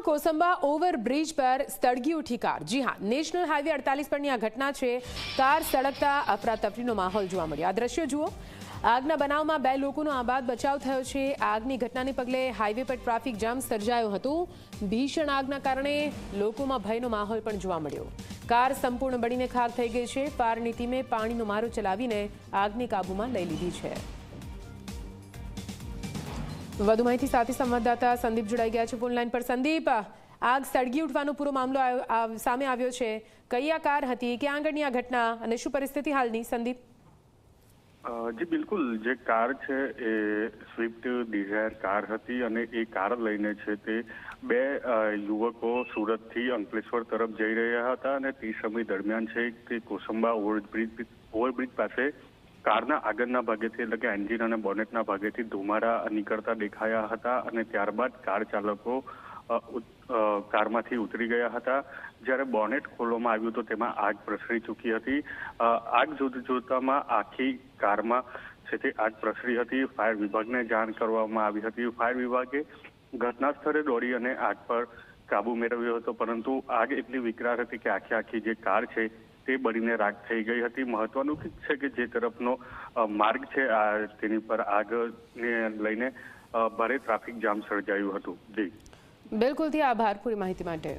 Kosamba overbridge પર સળગી ઉઠી કાર। જી હા, નેશનલ હાઈવે 48 પરની આ ઘટના છે। કાર સળગતા અફરાતફરીનો માહોલ જોવા મળ્યો। આ દ્રશ્યો જુઓ। આગના બનાવમાં 2 લોકોનો આબાદ બચાવ થયો છે। આગની ઘટનાને પગલે હાઈવે પર ટ્રાફિક જામ સર્જાયો હતો। ભીષણ આગના કારણે લોકોમાં ભયનો માહોલ પણ જોવા મળ્યો। કાર સંપૂર્ણ બળીને ખાક થઈ ગઈ છે। ફાયરની ટીમે પાણીનો મારો ચલાવીને આગને કાબૂમાં લઈ લીધી છે। વધુ માહિતી સાથે સંવાદદાતા સંદીપ જોડાઈ ગયા છે ફોન લાઈન પર। સંદીપ, આગ સળગી ઉઠવાનો પૂરો મામલો સામે આવ્યો છે। કઈ આ કાર હતી, ક્યાં આગળની આ ઘટના અને શું પરિસ્થિતિ હાલની? સંદીપ જી બિલકુલ, જે કાર છે એ સ્વિફ્ટ ડિઝાયર કાર હતી અને એ કાર લઈને છે તે 2 યુવકો સુરતથી અંકલેશ્વર તરફ જઈ રહ્યા હતા અને તે સમય દરમિયાન છે તે કોસંબા ઓવરબ્રિજ પાસે કારના આગળના ભાગેથી એટલે કે એન્જિન અને બોનેટના ભાગેથી ધુમાડા નીકળતા દેખાયા હતા અને ત્યારબાદ કાર ચાલકો કારમાંથી ઉતરી ગયા હતા। જ્યારે બોનેટ ખોલવામાં આવ્યું તો તેમાં આગ પ્રસરી ચૂકી હતી। આગ જોતામાં આખી કારમાં છે તે આગ પ્રસરી હતી। ફાયર વિભાગને જાણ કરવામાં આવી હતી। ફાયર વિભાગે ઘટના સ્થળે દોડી અને આગ પર કાબુ મેળવ્યો હતો, પરંતુ આગ એટલી વિકરાળ હતી કે આખી જે કાર છે તે બળીને રાખ થઈ ગઈ હતી। મહત્વનું છે કે જે તરફનો માર્ગ છે તેની પર આગને લઈને ભારે ટ્રાફિક જામ સર્જાયું હતું। જી બિલકુલ, આભાર પૂરી માહિતી માટે।